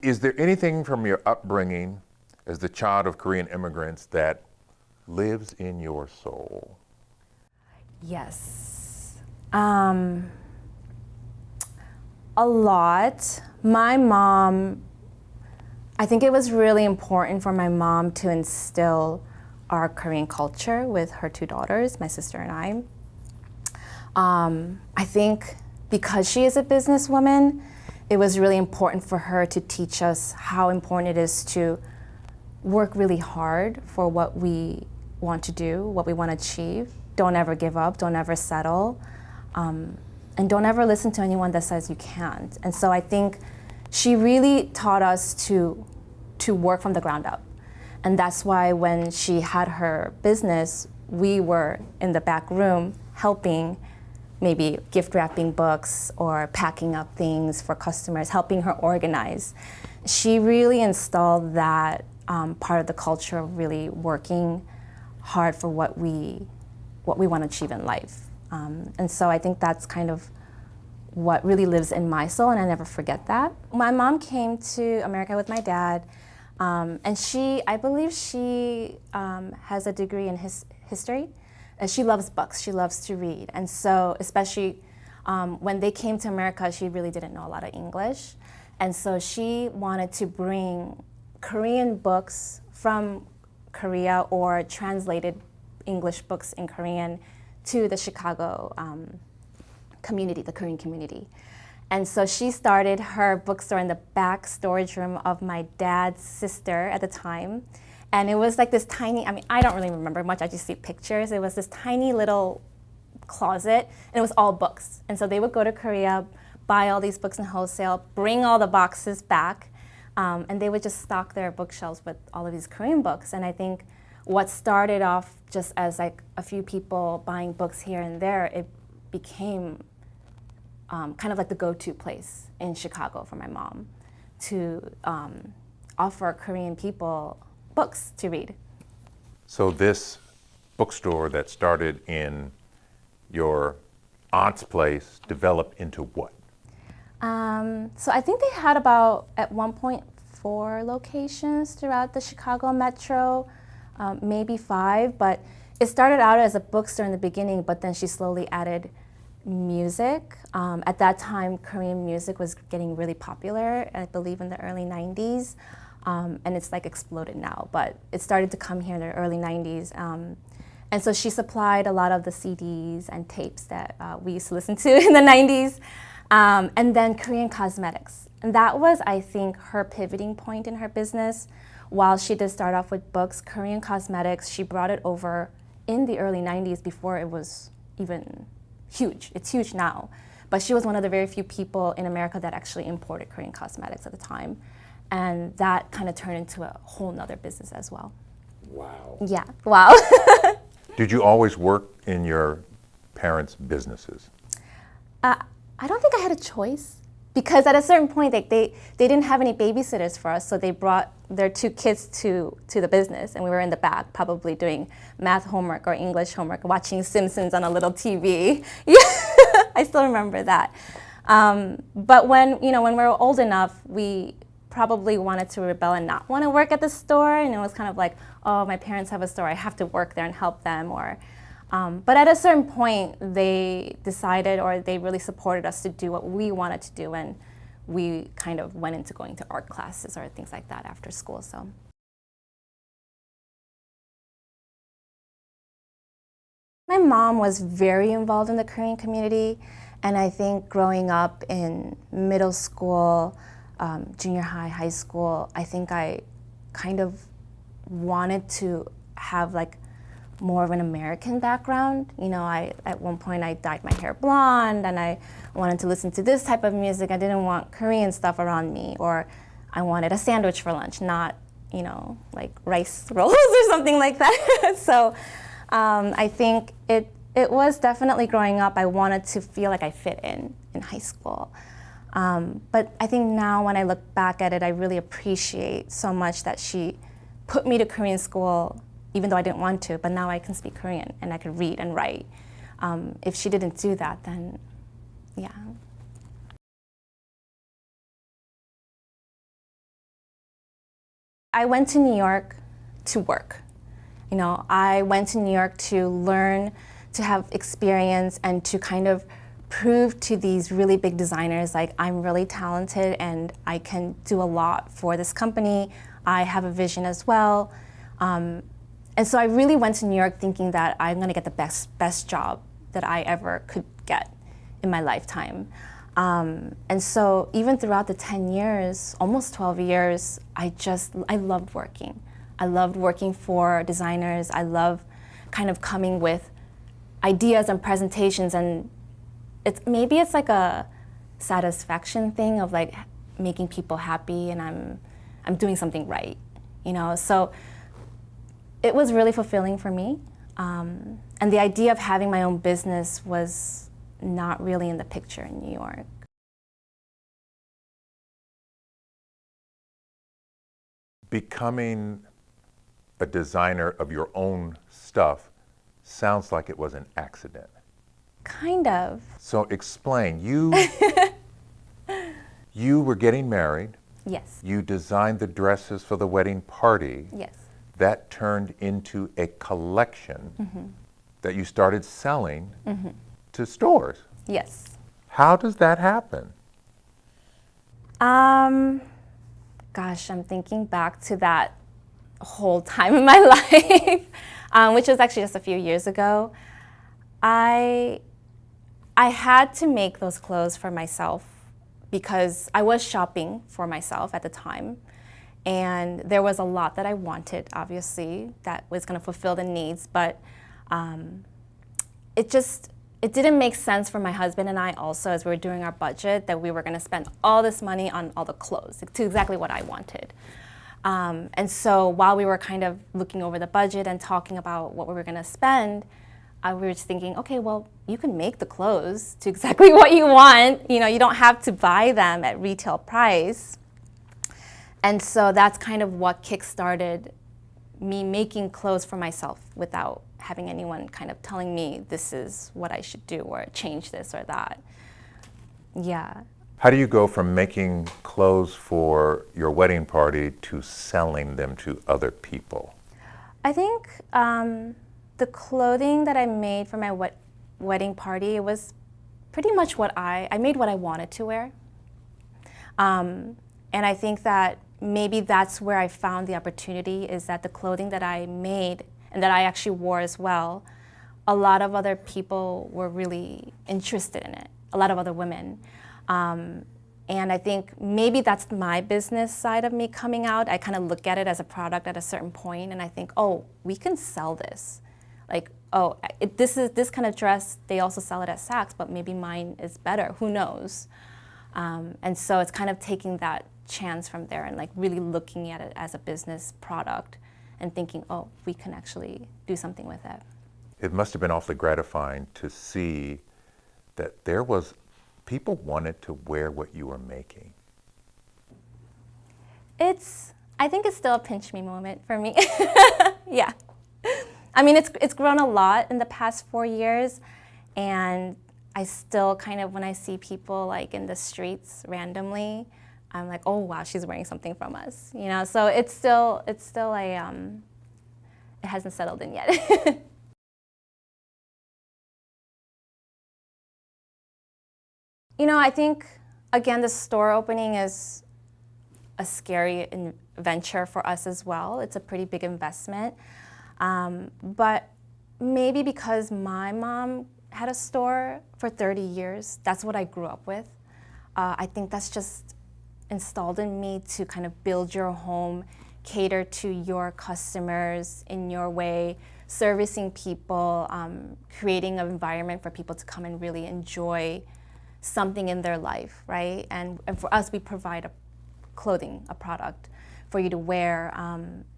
Is there anything from your upbringing as the child of Korean immigrants that lives in your soul? Yes. A lot. My mom, I think it was really important for my mom to instill our Korean culture with her two daughters, my sister and I. I think because she is a businesswoman, it was really important for her to teach us how important it is to work really hard for what we want to do, what we want to achieve. Don't ever give up, don't ever settle, and don't ever listen to anyone that says you can't. And so I think she really taught us to work from the ground up. And that's why when she had her business, we were in the back room helping, maybe gift wrapping books or packing up things for customers, helping her organize. She really installed that part of the culture of really working hard for what we want to achieve in life. And so I think that's kind of what really lives in my soul, and I never forget that. My mom came to America with my dad, and I believe she has a degree in history. And she loves books, she loves to read. And so especially when they came to America, she really didn't know a lot of English. And so she wanted to bring Korean books from Korea or translated English books in Korean to the Chicago community, the Korean community. And so she started her bookstore in the back storage room of my dad's sister at the time. And it was like this tiny, I don't really remember much, I just see pictures. It was this tiny little closet, and it was all books. And so they would go to Korea, buy all these books in wholesale, bring all the boxes back, and they would just stock their bookshelves with all of these Korean books. And I think what started off just as like a few people buying books here and there, it became kind of like the go-to place in Chicago for my mom to offer Korean people books to read. So this bookstore that started in your aunt's place developed into what? So I think they had about, at one point, 4 locations throughout the Chicago metro, maybe 5, but it started out as a bookstore in the beginning, but then she slowly added music. At that time, Korean music was getting really popular, I believe in the early 90s, and it's like exploded now, but it started to come here in the early 90s. And so she supplied a lot of the CDs and tapes that we used to listen to in the 90s, and then Korean cosmetics. And that was, I think, her pivoting point in her business. While she did start off with books, Korean cosmetics, she brought it over in the early 90s before it was even huge. It's huge now. But she was one of the very few people in America that actually imported Korean cosmetics at the time. And that kind of turned into a whole nother business as well. Wow. Yeah, wow. Did you always work in your parents' businesses? I don't think I had a choice, because at a certain point they didn't have any babysitters for us, so they brought their 2 kids to the business, and we were in the back probably doing math homework or English homework, watching Simpsons on a little TV. Yeah, I still remember that. But when we were old enough, we probably wanted to rebel and not want to work at the store, and it was kind of like, oh, my parents have a store, I have to work there and help them, or but at a certain point, they decided, or they really supported us to do what we wanted to do, and we kind of went into going to art classes or things like that after school. So. My mom was very involved in the Korean community, and I think growing up in middle school, junior high, high school, I think I kind of wanted to have like more of an American background. At one point I dyed my hair blonde, and I wanted to listen to this type of music. I didn't want Korean stuff around me, or I wanted a sandwich for lunch, not, like rice rolls or something like that. So I think it was definitely growing up, I wanted to feel like I fit in high school. But I think now when I look back at it, I really appreciate so much that she put me to Korean school, even though I didn't want to, but now I can speak Korean and I can read and write. If she didn't do that, then yeah. I went to New York to work. You know, I went to New York to learn, to have experience, and to kind of prove to these really big designers, like, I'm really talented and I can do a lot for this company. I have a vision as well. And so I really went to New York thinking that I'm gonna get the best job that I ever could get in my lifetime. And so even throughout the 10 years, almost 12 years, I loved working. I loved working for designers. I love kind of coming with ideas and presentations, and maybe it's like a satisfaction thing of like making people happy, and I'm doing something right, you know? So it was really fulfilling for me. And the idea of having my own business was not really in the picture in New York. Becoming a designer of your own stuff sounds like it was an accident. Kind of. So explain, you were getting married. Yes. You designed the dresses for the wedding party. Yes. That turned into a collection that you started selling to stores. Yes. How does that happen? Gosh, I'm thinking back to that whole time in my life, which was actually just a few years ago. I had to make those clothes for myself because I was shopping for myself at the time. And there was a lot that I wanted, obviously, that was going to fulfill the needs. But it didn't make sense for my husband and I also, as we were doing our budget, that we were going to spend all this money on all the clothes to exactly what I wanted. And so while we were kind of looking over the budget and talking about what we were going to spend, we were just thinking, okay, well, you can make the clothes to exactly what you want. You know, you don't have to buy them at retail price. And so that's kind of what kickstarted me making clothes for myself without having anyone kind of telling me this is what I should do or change this or that. Yeah. How do you go from making clothes for your wedding party to selling them to other people? I think the clothing that I made for my wedding party, it was pretty much what I made what I wanted to wear. And I think that maybe that's where I found the opportunity, is that the clothing that I made and that I actually wore as well, a lot of other people were really interested in it, a lot of other women. And I think maybe that's my business side of me coming out. I kind of look at it as a product at a certain point, and I think, oh, we can sell this. Like, oh, this kind of dress, they also sell it at Saks, but maybe mine is better, who knows? And so it's kind of taking that chance from there and like really looking at it as a business product and thinking, oh, we can actually do something with it. It must have been awfully gratifying to see that people wanted to wear what you were making. I think it's still a pinch me moment for me. Yeah. I mean, it's grown a lot in the past 4 years, and I still kind of, when I see people like in the streets randomly, I'm like, oh wow, she's wearing something from us, you know. So it's still it hasn't settled in yet. You know, I think again the store opening is a scary venture for us as well. It's a pretty big investment, but maybe because my mom had a store for 30 years, that's what I grew up with. I think that's just installed in me to kind of build your home, cater to your customers in your way, servicing people, creating an environment for people to come and really enjoy something in their life, right? And for us, we provide a product for you to wear.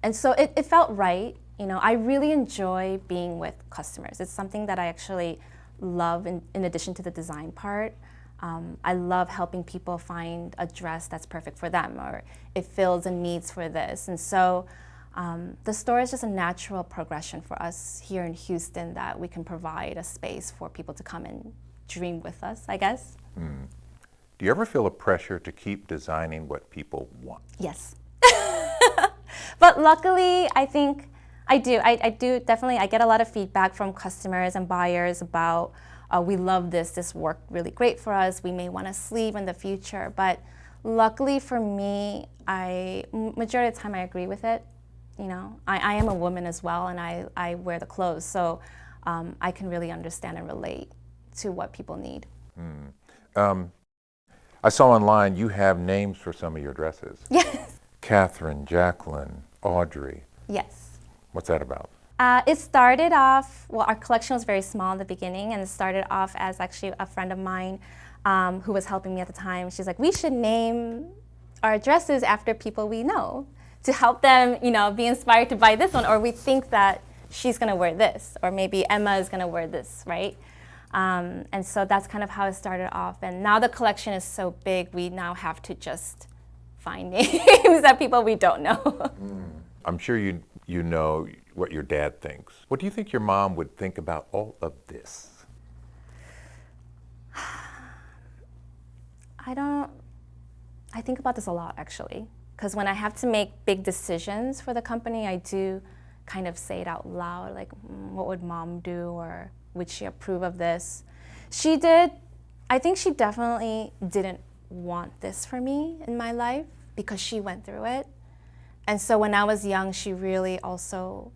And so it felt right. You know, I really enjoy being with customers. It's something that I actually love in addition to the design part. I love helping people find a dress that's perfect for them, or it fills a needs for this. And so the store is just a natural progression for us here in Houston, that we can provide a space for people to come and dream with us, I guess. Mm. Do you ever feel a pressure to keep designing what people want? Yes. But luckily, I think I do definitely, I get a lot of feedback from customers and buyers about, we love this worked really great for us, we may want a sleeve in the future. But luckily for me, majority of the time I agree with it. You know, I am a woman as well, and I wear the clothes, so I can really understand and relate to what people need. I saw online you have names for some of your dresses. Yes. Catherine, Jacqueline, Audrey. Yes. What's that about? It started off, well, our collection was very small in the beginning, and it started off as actually a friend of mine who was helping me at the time. She's like, we should name our dresses after people we know to help them, you know, be inspired to buy this one, or we think that she's gonna wear this, or maybe Emma is gonna wear this, right? And so that's kind of how it started off. And now the collection is so big, we now have to just find names that people we don't know. I'm sure you know what your dad thinks. What do you think your mom would think about all of this? I think about this a lot, actually, because when I have to make big decisions for the company, I do kind of say it out loud, like, what would mom do, or would she approve of this? She did. I think she definitely didn't want this for me in my life because she went through it. And so when I was young, she really also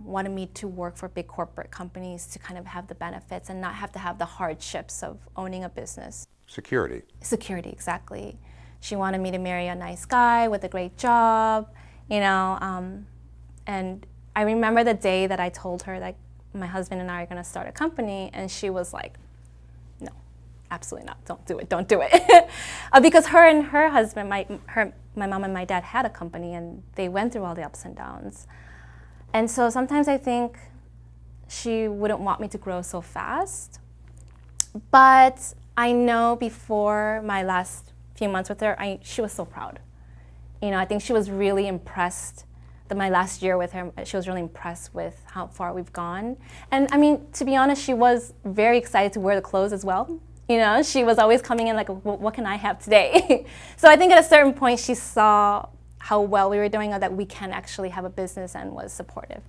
wanted me to work for big corporate companies to kind of have the benefits and not have to have the hardships of owning a business. Security. Security, exactly. She wanted me to marry a nice guy with a great job, you know. And I remember the day that I told her that my husband and I are going to start a company, and she was like, no, absolutely not, don't do it. Because her and her husband, my mom and my dad had a company, and they went through all the ups and downs. And so sometimes I think she wouldn't want me to grow so fast. But I know before my last few months with her, she was so proud. You know, I think she was really impressed that my last year with her, she was really impressed with how far we've gone. And I mean, to be honest, she was very excited to wear the clothes as well. You know, she was always coming in like, well, what can I have today? So I think at a certain point she saw how well we were doing, or that we can actually have a business, and was supportive.